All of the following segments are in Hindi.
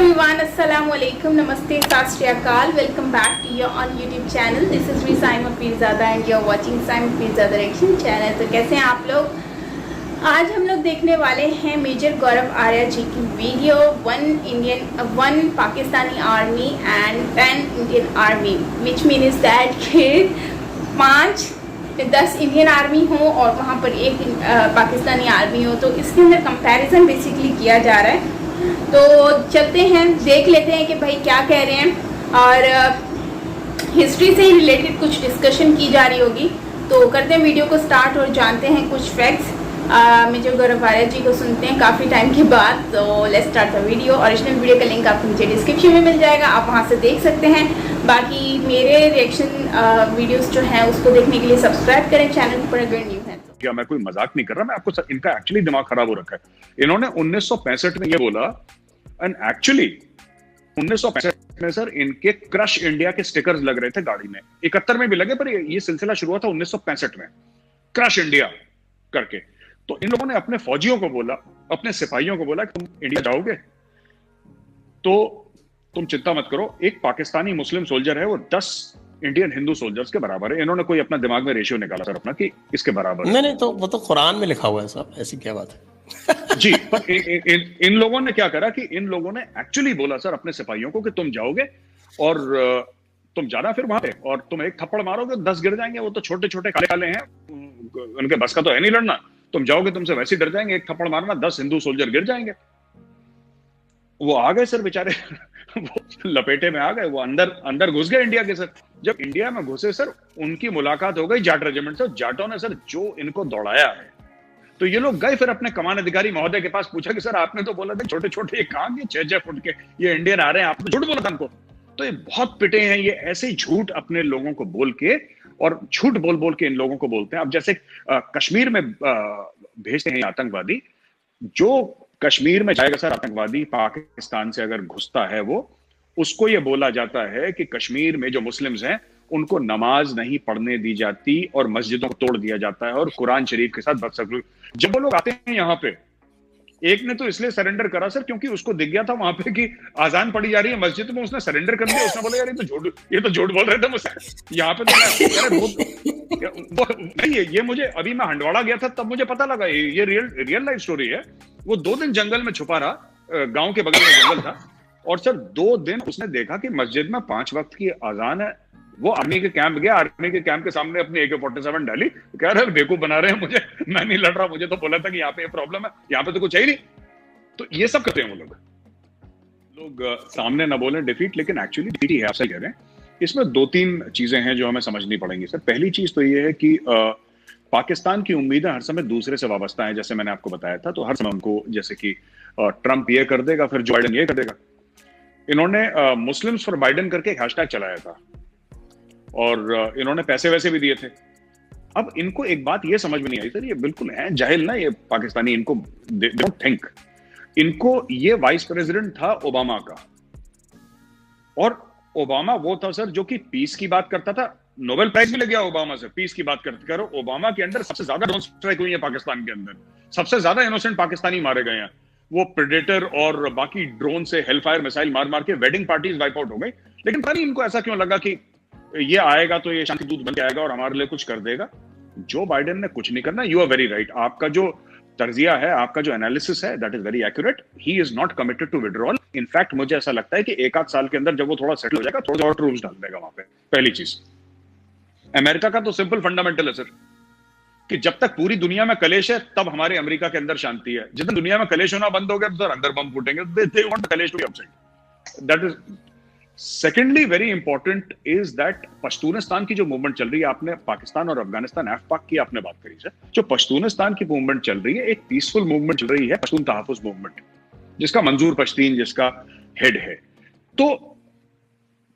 everyone, assalamu alaikum, namaste, sat shri akal. Welcome back to your on YouTube channel. This is me Saima Pirzada and you're watching Saima Pirzada Reaction channel. तो कैसे हैं आप लोग? आज हम लोग देखने वाले हैं मेजर गौरव आर्या जी की video, one Pakistani army and 10 Indian army, which mean is that कि 10 इंडियन आर्मी हो और वहाँ पर एक पाकिस्तानी आर्मी हो, तो इसके अंदर कंपैरिजन बेसिकली किया जा रहा है। तो चलते हैं, देख लेते हैं कि भाई क्या कह रहे हैं, और हिस्ट्री से ही रिलेटेड कुछ डिस्कशन की जा रही होगी। तो करते हैं वीडियो को स्टार्ट और जानते हैं कुछ फैक्ट्स। मेजर गौरव आर्या जी को सुनते हैं काफ़ी टाइम के बाद। तो let's start the video. Original video का लिंक आपको नीचे डिस्क्रिप्शन में मिल जाएगा, आप वहां से देख सकते हैं। बाकी मेरे रिएक्शन वीडियोस जो हैं उसको देखने के लिए सब्सक्राइब करें चैनल पर अगर न्यू है तो। क्या मैं कोई मजाक नहीं कर रहा, मैं आपको इनका एक्चुअली दिमाग खराब हो रखा है। इन्होंने 1965 में ये बोला, एंड एक्चुअली 1965 में सर इनके क्रश इंडिया के स्टिकर्स लग रहे थे गाड़ी में। 71 में भी लगे, पर ये सिलसिला शुरू हुआ था 1965 में, क्रश इंडिया करके। तो इन लोगों ने अपने फौजियों को बोला, अपने सिपाहियों को बोला कि तुम इंडिया जाओगे तो तुम चिंता मत करो, एक पाकिस्तानी मुस्लिम सोल्जर है वो 10 इंडियन हिंदू सोल्जर्स के बराबर है। इन्होंने कोई अपना दिमाग में रेशियो निकाला सर अपना कि इसके बराबर है। नहीं, तो वो तो कुरान में लिखा हुआ है साहब, ऐसी क्या बात है। जी, पर इन लोगों ने क्या करा कि इन लोगों ने एक्चुअली बोला सर अपने सिपाहियों को कि तुम जाओगे और तुम जाना फिर वहां पे, और तुम एक थप्पड़ मारोगे 10 गिर जाएंगे, वो तो छोटे छोटे काले काले हैं, उनके बस का तो है नहीं लड़ना। तुम जाओगे, तुमसे वैसे ही डर जाएंगे, एक थप्पड़ मारना 10 हिंदू सोल्जर गिर जाएंगे। वो आ गए सर बेचारे वो लपेटे में आ गए, वो अंदर घुस गए इंडिया के। सर जब इंडिया में घुसे सर, उनकी मुलाकात हो गई जाट रेजिमेंट से। जाटों ने सर जो इनको दौड़ाया है, तो ये लोग गए फिर अपने कमान अधिकारी महोदय के पास, पूछा कि सर आपने तो बोला था छोटे छोटे ये कहां के 6-6 फुट के ये इंडियन आ रहे हैं, आपने झूठ बोला था हमको। तो ये बहुत पिटे हैं, ये ऐसे ही झूठ अपने लोगों को बोल के और झूठ बोल बोल के इन लोगों को बोलते हैं। अब जैसे कश्मीर में भेजते हैं आतंकवादी, जो कश्मीर में जाएगा सर आतंकवादी पाकिस्तान से अगर घुसता है, वो उसको ये बोला जाता है कि कश्मीर में जो मुस्लिम्स हैं उनको नमाज नहीं पढ़ने दी जाती और मस्जिदों को तोड़ दिया जाता है और कुरान शरीफ के साथ बदसलूकी। जब वो लोग आते हैं यहाँ पे, एक ने तो इसलिए सरेंडर करा सर क्योंकि उसको दिख गया था वहां पे कि आजान पढ़ी जा रही है मस्जिद में, उसने सरेंडर कर दिया। उसने बोला यार ये तो झूठ बोल रहे थे मुझसे यहाँ पे। तो नहीं, ये मुझे अभी मैं हंडवाड़ा गया था तब मुझे पता लगा, ये रियल लाइफ स्टोरी है। वो 2 दिन जंगल में छुपा रहा, गांव के बगल में जंगल था, और सर 2 दिन उसने देखा कि मस्जिद में 5 वक्त की आजान है। वो आर्मी के कैंप गया, आर्मी के कैंप के सामने अपनी AK-47 डाली, कह रहे बेवकूफ बना रहे हैं मुझे, मैं नहीं लड़ रहा, मुझे तो बोला था कि यहाँ पे ये प्रॉब्लम है, यहाँ पे तो कुछ है ही नहीं। तो ये सब करते हैं वो लोग सामने ना बोले डिफीट, लेकिन एक्चुअली डिफीट ही है, आप सही कह रहे हैं। इसमें 2-3 चीजें हैं जो हमें समझनी पड़ेंगी सर। पहली चीज तो ये है कि पाकिस्तान की उम्मीदें हर समय दूसरे से वाबस्ता है, जैसे मैंने आपको बताया था। तो हर समय उनको, जैसे कि ट्रंप ये कर देगा, फिर जो बाइडेन ये कर देगा। इन्होंने मुस्लिम्स फॉर बाइडेन करके एक हैशटैग चलाया था और इन्होंने पैसे वैसे भी दिए थे। अब इनको एक बात ये समझ में नहीं आई सर, ये बिल्कुल है जाहिल ना ये पाकिस्तानी, इनको डोंट थिंक। इनको ये वाइस प्रेसिडेंट था ओबामा का, और ओबामा वो था सर जो कि पीस की बात करता था। नोबेल प्राइज मिल गया ओबामा से पीस की बात करते करो। ओबामा के अंदर सबसे ज्यादा ड्रोन स्ट्राइक हुई है पाकिस्तान के अंदर, सबसे ज्यादा इनोसेंट पाकिस्तानी मारे गए हैं। वो प्रेडेटर और बाकी ड्रोन से हेलफायर मिसाइल मार मार के वेडिंग पार्टीज वाइप आउट हो गई। लेकिन पता नहीं इनको ऐसा क्यों लगा कि ये आएगा तो ये शांति दूत बन के आएगा और हमारे लिए कुछ कर देगा। जो बाइडेन ने कुछ नहीं करना। यू आर वेरी राइट, आपका जो तर्जिया है, आपका जो एनालिसिस है, that is very accurate. He is not committed to withdrawal. In fact मुझे ऐसा लगता है कि 1-8 साल के अंदर जब वो थोड़ा सेटल हो जाएगा, थोड़ा और ट्रूप्स डाल देगा वहां पे। पहली चीज, अमेरिका का तो सिंपल फंडामेंटल है सर कि जब तक पूरी दुनिया में कलेश है तब हमारे अमेरिका के अंदर शांति है। जितना दुनिया में कलेश होना बंद हो गया तो अंदर बम फूटेंगे। They want clash to be outside. That is secondly very important is that Pashtunistan की जो मूवमेंट चल रही है, आपने पाकिस्तान और अफगानिस्तान एफपाक की आपने बात करी सर। जो पश्तूनिस्तान की मूवमेंट चल रही है, एक पीसफुल मूवमेंट चल रही है, पश्तून तहफ़्फ़ुज़ मूवमेंट, जिसका मंजूर पश्तीन जिसका हेड है। तो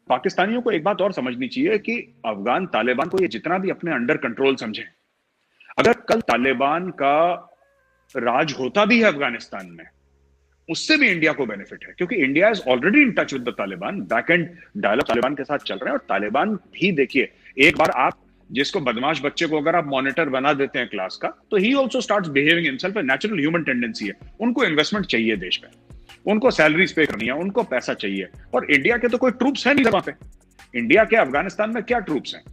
पाकिस्तानियों को एक बात और समझनी चाहिए कि अफगान तालिबान को ये जितना भी अपने अंडर कंट्रोल समझे, अगर कल तालिबान का राज होता भी है अफगानिस्तान में, उससे भी इंडिया को बेनिफिट है, क्योंकि India is already in touch with the Taliban. Back end dialogue Taliban के साथ चल रहे हैं। और तालिबान भी देखिए, एक बार आप जिसको बदमाश बच्चे को अगर आप मॉनिटर बना देते हैं क्लास का, तो he also starts behaving himself. Natural human tendency है, उनको इन्वेस्टमेंट चाहिए देश में। उनको सैलरीज पे करनी है, उनको पैसा चाहिए। और इंडिया के तो कोई ट्रूप्स है नहीं वहां पे। इंडिया के अफगानिस्तान में क्या ट्रूप्स हैं?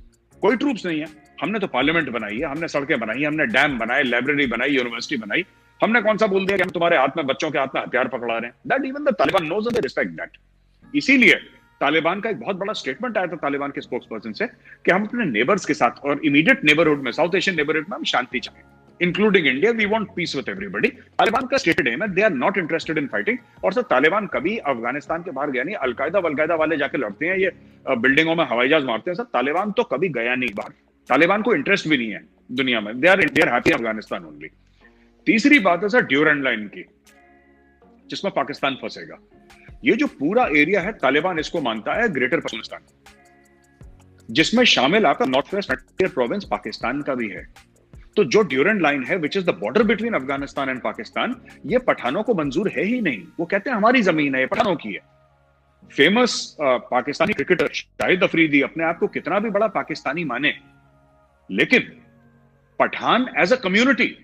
कोई ट्रूप्स नहीं है। हमने तो पार्लियामेंट बनाई है, हमने सड़कें बनाई, हमने डैम बनाए, लाइब्रेरी बनाई, यूनिवर्सिटी बनाई। हमने कौन सा बोल दिया कि हम तुम्हारे हाथ में, बच्चों के हाथ में हथियार पकड़ा रहे हैं? That even the Taliban knows and they respect that. इसीलिए तालिबान का एक बहुत बड़ा स्टेटमेंट आया था तालिबान के स्पोक्स पर्सन से कि हम अपने नेबर्स के साथ और इमीडिएट नेबरहुड में, साउथ एशियन नेबरहुड में हम शांति चाहें, including India. We want peace with everybody. Taliban का स्टेटेड एम है, they are not interested in fighting. और सर तालिबान कभी अफगानिस्तान के बाहर गया नहीं। अलकायदा वाले जाके लड़ते हैं, ये बिल्डिंगों में हवाई जहाज मारते हैं। सर तालिबान तो कभी गया नहीं बाहर। तालिबान को इंटरेस्ट भी नहीं है दुनिया में। They are happy Afghanistan only. तीसरी बात है सर ड्यूरेंड लाइन की, जिसमें पाकिस्तान फंसेगा। ये जो पूरा एरिया है, तालिबान इसको मानता है ग्रेटर पश्तूनिस्तान, जिसमें शामिल आपका north west frontier province Pakistan का भी है। तो जो ड्यूरेंड लाइन है, which is the border between Afghanistan and Pakistan, ये पठानों को मंजूर है ही नहीं। वो कहते हैं हमारी जमीन है, ये पठानों की है। फेमस पाकिस्तानी क्रिकेटर शाहिद अफरीदी अपने आप को कितना भी बड़ा पाकिस्तानी माने, लेकिन पठान एज अ कम्युनिटी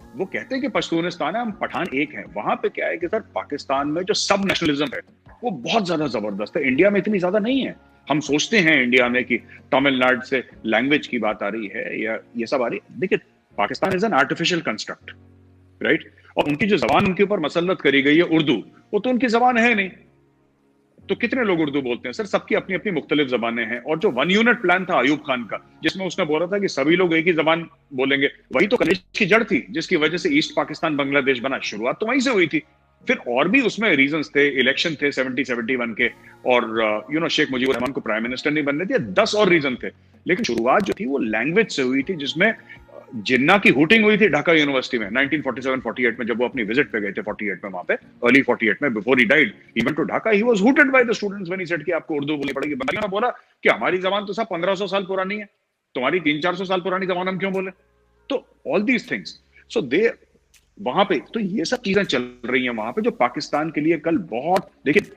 वो कहते हैं कि पश्तूनिस्तान है, हम पठान एक हैं। वहां पे क्या है कि सर पाकिस्तान में जो सब नेशनलिज्म है वो बहुत ज्यादा जबरदस्त है। इंडिया में इतनी ज्यादा नहीं है। हम सोचते हैं इंडिया में कि तमिलनाडु से लैंग्वेज की बात आ रही है या ये सब आ रही है। देखिए Pakistan is an artificial construct, right? और उनकी जो जबान उनके ऊपर मसलत करी गई है उर्दू, वो तो उनकी जबान है नहीं। तो कितने लोग उर्दू बोलते हैं? सर सबकी अपनी अपनी मुख्तलिफ जबानें हैं। और जो 1 यूनिट प्लान था अयूब खान का, जिसमें उसने बोला था कि सभी लोग एक ही जबान बोलेंगे, वही तो कलेश की जड़ थी जिसकी वजह से ईस्ट पाकिस्तान बांग्लादेश बना। शुरुआत तो वहीं से हुई थी। फिर और भी उसमें रीजंस थे, इलेक्शन थे 70-71 के, और शेख मुजीबुर रहमान को प्राइम मिनिस्टर नहीं बनने दिया, 10 और रीजन थे। लेकिन शुरुआत जो थी वो लैंग्वेज से हुई थी, जिसमें जिन्ना की हुटिंग हुई थी ढाका यूनिवर्सिटी में 1947-48 में, जब वो अपनी विजिट पे गए थे 48 में, वहां पे अर्ली 48 में, before he died he went to Dhaka. He was hooted by the students when he said कि आपको उर्दू बोलनी पड़ेगी। बंगालियों ने बोला कि हमारी जबान तो सब 1500 साल पुरानी है, तुम्हारी 300-400 साल पुरानी जबान हम क्यों बोले? तो ऑल दीज थिंग्स, सो दे वहां पे तो ये सब चीजें चल रही हैं वहां पे, जो पाकिस्तान के लिए कल बहुत, देखिए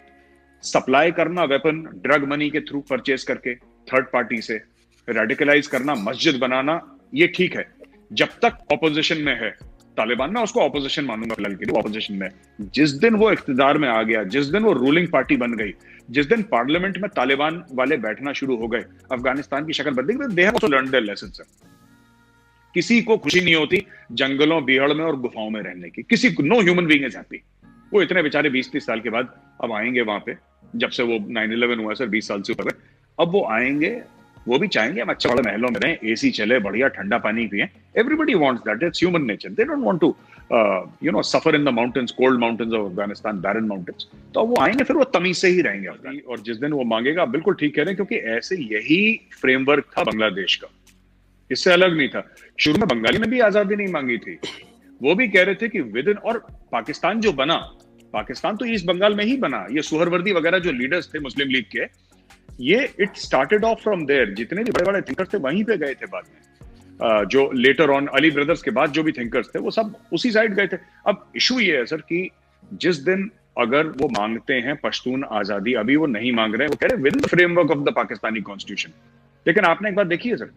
सप्लाई करना वेपन ड्रग मनी के थ्रू परचेज करके थर्ड पार्टी से, रेडिकलाइज करना, मस्जिद बनाना, ये ठीक है जब तक ऑपोजिशन में है तालिबान। मैं उसको ऑपोजिशन मानूंगा फिलहाल के लिए, ऑपोजिशन में। जिस दिन वो इख्तिदार में आ गया, जिस दिन वो रूलिंग पार्टी बन गई, जिस दिन पार्लियामेंट में तालिबान वाले बैठना शुरू हो गए, अफगानिस्तान की शक्ल बदल गई। They have also learned there lesson sir. किसी को खुशी नहीं होती जंगलों, बिहड़ में और गुफाओं में रहने की। किसी को, no human being is happy. वो इतने बेचारे 20-30 साल के बाद अब आएंगे वहां पे, जब से वो 9/11 हुआ सर, 20 साल से ऊपर है। अब वो आएंगे, वो भी चाहेंगे हम अच्छे बड़े महलों में रहें, एसी चले, बढ़िया ठंडा पानी पिए। Everybody wants that, it's human nature. They don't want to suffer in the mountains, cold mountains of Afghanistan, barren mountains. तो वो आएंगे, फिर वो तमीज से ही रहेंगे। और जिस दिन वो मांगेगा, बिल्कुल ठीक कह रहे हैं, क्योंकि ऐसे यही फ्रेमवर्क था बांग्लादेश का, इससे अलग नहीं था। शुरू में बंगाली ने भी आजादी नहीं मांगी थी, वो भी कह रहे थे कि विद इन, और पाकिस्तान जो बना, पाकिस्तान तो ईस्ट बंगाल में ही बना। ये सुहरवर्दी वगैरह जो लीडर्स थे मुस्लिम लीग के, ये it started off from there. जितने भी बड़े बड़े थिंकर्स थे वहीं पे गए थे बाद में। जो लेटर ऑन अली ब्रदर्स के बाद जो भी थिंकर्स थे वो सब उसी साइड गए थे। अब इशू ये है सर कि जिस दिन अगर वो मांगते हैं पश्तून आजादी, अभी वो नहीं मांग रहे हैं, वो कह रहे हैं with in the framework of the Pakistani constitution. लेकिन आपने एक बात देखी है सर,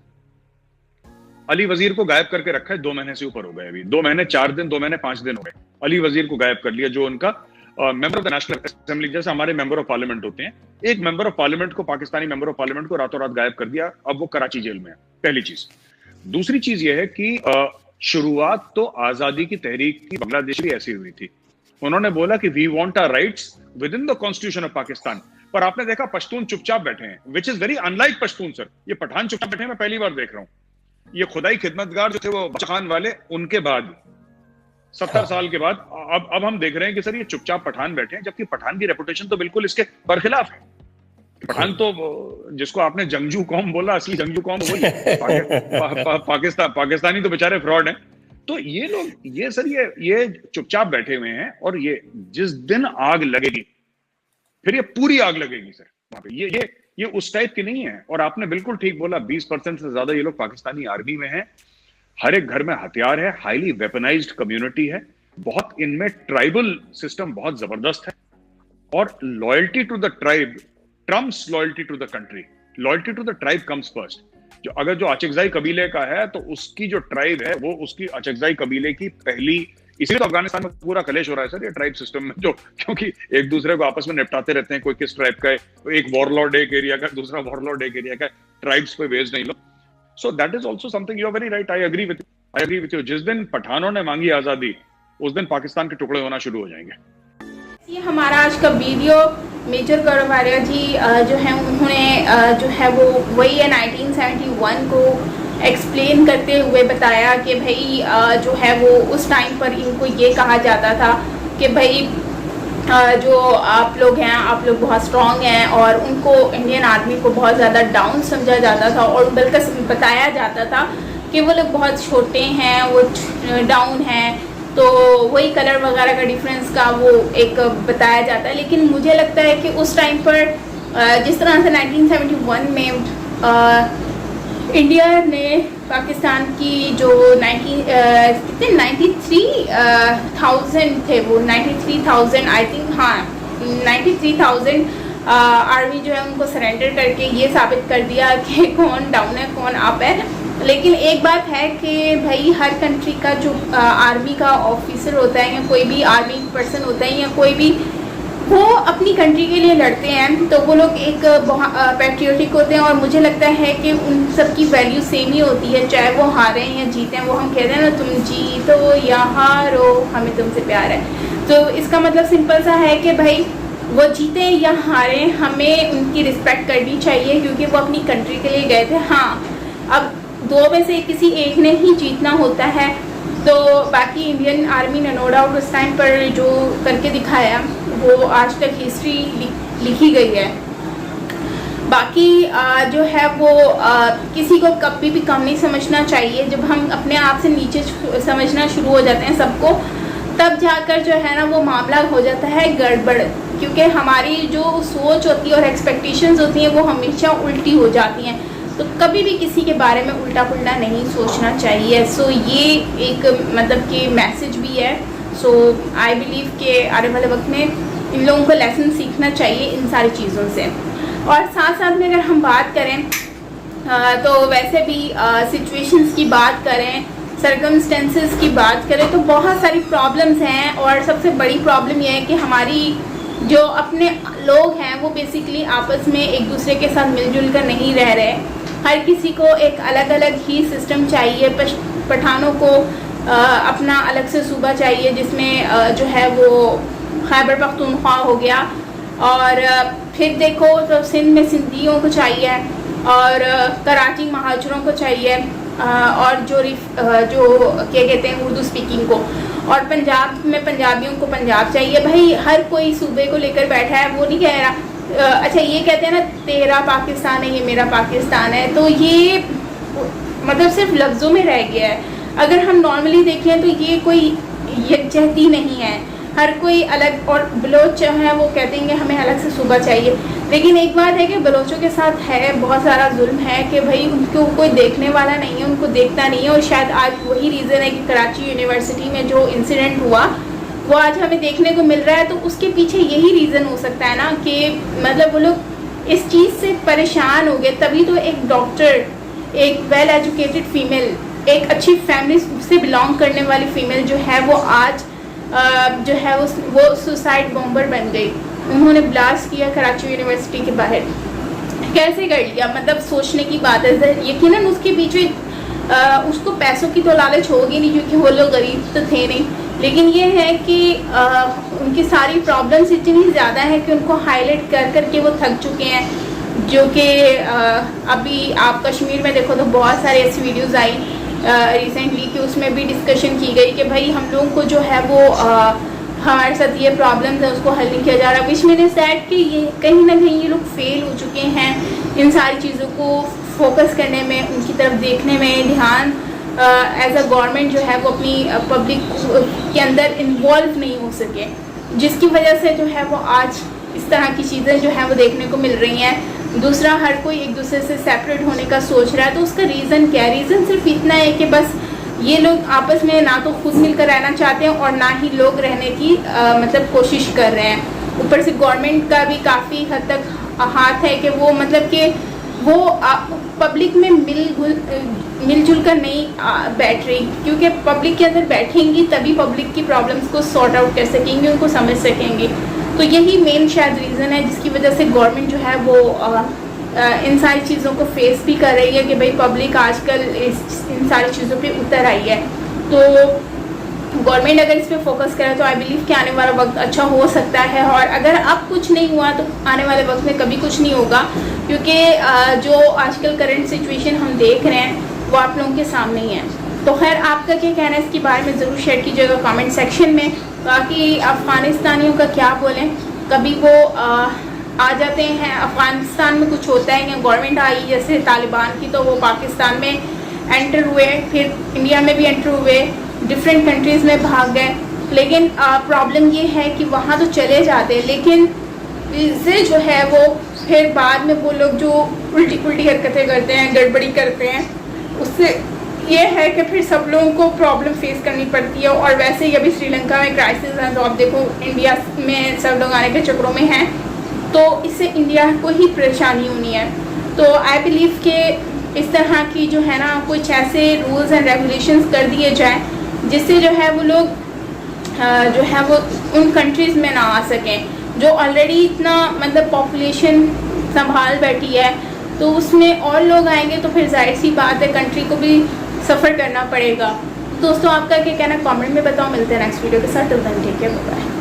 अली वजीर को गायब करके रखा है, 2 महीने से ऊपर हो गए। अभी 2 महीने 4 दिन, 2 महीने 5 दिन हो गए, अली वजीर को गायब कर लिया, जो उनका member of the national assembly, जैसे हमारे मेंबर ऑफ पार्लियामेंट होते हैं, एक मेंबर ऑफ पार्लियामेंट को, पाकिस्तानी मेंबर ऑफ पार्लियामेंट को रातों रात गायब कर दिया। अब वो कराची जेल में है, पहली चीज। दूसरी चीज ये है कि शुरुआत तो आजादी की तहरीक की बांग्लादेश भी ऐसी हुई थी। उन्होंने बोला कि we want our rights within the constitution of Pakistan. पर आपने देखा पश्तून चुपचाप बैठे हैं, which is very unlike Pashtun sir. ये पठान चुपचाप बैठे हैं, मैं पहली बार देख रहा हूं। ये खुदाई खिदमतगार जो थे वो खान वाले, उनके बाद 70 साल के बाद अब हम देख रहे हैं कि सर ये चुपचाप पठान बैठे हैं, जबकि पठान की रेपुटेशन तो बिल्कुल इसके बरखिलाफ है। पठान तो, जिसको आपने जंगजू कौम बोला, असली जंगजू कौम वही पाकिस्तानी तो बेचारे फ्रॉड हैं। तो ये लोग, ये सर ये चुपचाप बैठे हुए हैं, और ये जिस दिन आग लगेगी, फिर ये पूरी आग लगेगी सर वहां पे। ये उस टाइप की नहीं है। और आपने बिल्कुल ठीक बोला, 20% से ज्यादा ये लोग पाकिस्तानी आर्मी में हैं, हर एक घर में हथियार है, हाईली वेपनाइज्ड कम्युनिटी है, बहुत इनमें ट्राइबल सिस्टम बहुत जबरदस्त है, और loyalty to the tribe trumps loyalty to the country. Loyalty to the tribe comes first. अगर जो अचकजाई कबीले का है, तो उसकी जो ट्राइब है, वो उसकी अचकजाई कबीले की पहली इसीलिए तो अफगानिस्तान में पूरा कलेश हो रहा है सर, ये ट्राइब सिस्टम में, जो क्योंकि एक दूसरे को आपस में निपटाते रहते हैं, कोई किस ट्राइब का है, एक वॉरलॉर्ड एक एरिया का, दूसरा वॉरलॉर्ड एक एरिया का, ट्राइब्स पे बेस्ड नहीं लोग। So that is also something, you are very right, I agree with you. जिस दिन पठानों ने मांगी आजादी, उस दिन पाकिस्तान के टुकड़े होना शुरू हो जाएंगे। ये हमारा आज का वीडियो, मेजर गौरव आर्या जी जो है उन्होंने जो है वो वही है 1971 को एक्सप्लेन करते हुए बताया कि भाई जो है वो उस टाइम पर इनको ये कहा जाता था कि भाई जो आप लोग हैं, आप लोग बहुत स्ट्रॉन्ग हैं, और उनको इंडियन आर्मी को बहुत ज़्यादा डाउन समझा जाता था, और बल्कि बताया जाता था कि वो लोग बहुत छोटे हैं, वो डाउन हैं। तो वही कलर वगैरह का डिफरेंस का वो एक बताया जाता है। लेकिन मुझे लगता है कि उस टाइम पर जिस तरह से 1971 में इंडिया ने पाकिस्तान की जो 93,000 थे, वो 93,000 आई थिंक, हाँ 93,000 आर्मी जो है उनको सरेंडर करके ये साबित कर दिया कि कौन डाउन है कौन अप है। लेकिन एक बात है कि भाई हर कंट्री का जो आर्मी का ऑफिसर होता है, या कोई भी आर्मी पर्सन होता है, या कोई भी, वो अपनी कंट्री के लिए लड़ते हैं, तो वो लोग एक पैट्रियोटिक होते हैं। और मुझे लगता है कि उन सब की वैल्यू सेम ही होती है, चाहे वो हारें या जीतें। वो हम कहते हैं ना, तुम जीतो या हारो हमें तुमसे प्यार है। तो इसका मतलब सिंपल सा है कि भाई वो जीते या हारें, हमें उनकी रिस्पेक्ट करनी चाहिए, क्योंकि वो अपनी कंट्री के लिए गए थे। हाँ, अब दो में से किसी एक ने ही जीतना होता है, तो बाकी इंडियन आर्मी ने नो डाउट उस टाइम पर जो करके दिखाया वो आज तक हिस्ट्री लिखी गई है। बाकी जो है वो किसी को कभी भी कम नहीं समझना चाहिए। जब हम अपने आप से नीचे समझना शुरू हो जाते हैं सबको, तब जाकर जो है ना वो मामला हो जाता है गड़बड़, क्योंकि हमारी जो सोच होती है और एक्सपेक्टेशंस होती हैं वो हमेशा उल्टी हो जाती हैं। तो कभी भी किसी के बारे में उल्टा पुल्टा नहीं सोचना चाहिए। सो ये एक मतलब कि मैसेज भी है। सो आई बिलीव कि आने वाले वक्त में इन लोगों को लेसन सीखना चाहिए इन सारी चीज़ों से। और साथ साथ में अगर हम बात करें तो वैसे भी सिचुएशंस की बात करें, सर्कमस्टेंसेस की बात करें, तो बहुत सारी प्रॉब्लम्स हैं। और सबसे बड़ी प्रॉब्लम यह है कि हमारी जो अपने लोग हैं वो बेसिकली आपस में एक दूसरे के साथ मिलजुल कर नहीं रह रहे। हर किसी को एक अलग अलग ही सिस्टम चाहिए। पठानों को अपना अलग से सूबा चाहिए, जिसमें जो है वो खैबर पख्तूनख्वा हो गया, और फिर देखो तो सिंध में सिंधियों को चाहिए, और कराची महाजरों को चाहिए, और जो क्या कहते हैं उर्दू स्पीकिंग को, और पंजाब में पंजाबियों को पंजाब चाहिए। भाई हर कोई सूबे को लेकर बैठा है, वो नहीं कह रहा अच्छा ये कहते हैं ना तेरा पाकिस्तान है, ये मेरा पाकिस्तान है, तो ये मतलब सिर्फ लफ्ज़ों में रह गया है। अगर हम नॉर्मली देखें तो ये कोई यकजहती नहीं है, हर कोई अलग। और बलोच है वो कहते हैं कि हमें अलग से सूबा चाहिए, लेकिन एक बात है कि बलोचों के साथ है बहुत सारा जुल्म है कि भाई उनको कोई देखने वाला नहीं है, उनको देखता नहीं है। और शायद आज वही रीज़न है कि कराची यूनिवर्सिटी में जो इंसिडेंट हुआ वो आज हमें देखने को मिल रहा है। तो उसके पीछे यही रीज़न हो सकता है ना कि मतलब वो लोग इस चीज़ से परेशान हो गए, तभी तो एक डॉक्टर, एक वेल एजुकेटेड फीमेल, एक अच्छी फैमिली से बिलोंग करने वाली फीमेल जो है वो आज जो है वो सुसाइड बॉम्बर बन गई। उन्होंने ब्लास्ट किया कराची यूनिवर्सिटी के बाहर। कैसे कर लिया, मतलब सोचने की बात है। यकीनन उसके पीछे उसको पैसों की तो लालच होगी नहीं, क्योंकि वो लोग गरीब तो थे नहीं, लेकिन ये है कि उनकी सारी प्रॉब्लम्स इतनी ज़्यादा हैं कि उनको हाईलाइट कर करके वो थक चुके हैं। जो कि अभी आप कश्मीर में देखो तो बहुत सारी ऐसी वीडियोज़ आई रिसेंटली कि उसमें भी डिस्कशन की गई कि भाई हम लोगों को जो है वो हमारे साथ ये प्रॉब्लम्स है उसको हल नहीं किया जा रहा। विच मीन दैट कि ये कहीं ना कहीं ये लोग फेल हो चुके हैं इन सारी चीज़ों को फोकस करने में, उनकी तरफ देखने में, ध्यान एज अ गवर्नमेंट जो है वो अपनी पब्लिक के अंदर इन्वॉल्व नहीं हो सके, जिसकी वजह से जो है वो आज इस तरह की चीज़ें जो है वो देखने को मिल रही हैं। दूसरा, हर कोई एक दूसरे से सेपरेट होने का सोच रहा है। तो उसका रीज़न क्या है? रीज़न सिर्फ इतना है कि बस ये लोग आपस में ना तो खुद मिलकर रहना चाहते हैं और ना ही लोग रहने की मतलब कोशिश कर रहे हैं। ऊपर से गवर्नमेंट का भी काफ़ी हद तक हाथ है कि वो मतलब कि वो पब्लिक में मिलजुल कर नहीं बैठ रही, क्योंकि पब्लिक के अंदर बैठेंगी तभी पब्लिक की प्रॉब्लम्स को सॉर्ट आउट कर सकेंगी, उनको समझ सकेंगी। तो यही मेन शायद रीज़न है जिसकी वजह से गवर्नमेंट जो है वो इन सारी चीज़ों को फेस भी कर रही है कि भाई पब्लिक आजकल इन सारी चीज़ों पे उतर आई है। तो गवर्नमेंट अगर इस पर फोकस करे तो आई बिलीव कि आने वाला वक्त अच्छा हो सकता है, और अगर अब कुछ नहीं हुआ तो आने वाले वक्त में कभी कुछ नहीं होगा, क्योंकि जो आजकल करंट सिचुएशन हम देख रहे हैं वो आप लोगों के सामने ही है। तो खैर आपका क्या कहना है इसके बारे में ज़रूर शेयर कीजिएगा कमेंट सेक्शन में। बाकी अफ़गानिस्तानियों का क्या बोलें, कभी वो आ जाते हैं अफ़गानिस्तान में कुछ होता है, या गवर्नमेंट आई जैसे तालिबान की तो वो पाकिस्तान में एंटर हुए, फिर इंडिया में भी एंटर हुए, डिफरेंट कंट्रीज़ में भाग गए। लेकिन प्रॉब्लम ये है कि वहाँ तो चले जाते हैं, लेकिन इससे जो है वो फिर बाद में वो लोग जो उल्टी पुल्टी हरकतें करते हैं, गड़बड़ी करते हैं, उससे ये है कि फिर सब लोगों को प्रॉब्लम फेस करनी पड़ती है। और वैसे ही अभी श्रीलंका में क्राइसिस है, तो आप देखो इंडिया में सब लोग आने के चक्करों में हैं, तो इससे इंडिया को ही परेशानी होनी है। तो आई बिलीव कि इस तरह की जो है ना कुछ ऐसे रूल्स एंड रेगुलेशंस कर दिए जाएँ जिससे जो है वो लोग जो है वो उन कंट्रीज़ में ना आ सकें जो ऑलरेडी इतना मतलब पॉपुलेशन संभाल बैठी है, तो उसमें और लोग आएंगे तो फिर जाहिर सी बात है कंट्री को भी सफ़र करना पड़ेगा। दोस्तों आपका क्या कहना कमेंट में बताओ। मिलते हैं नेक्स्ट वीडियो के साथ, till then take care, bye.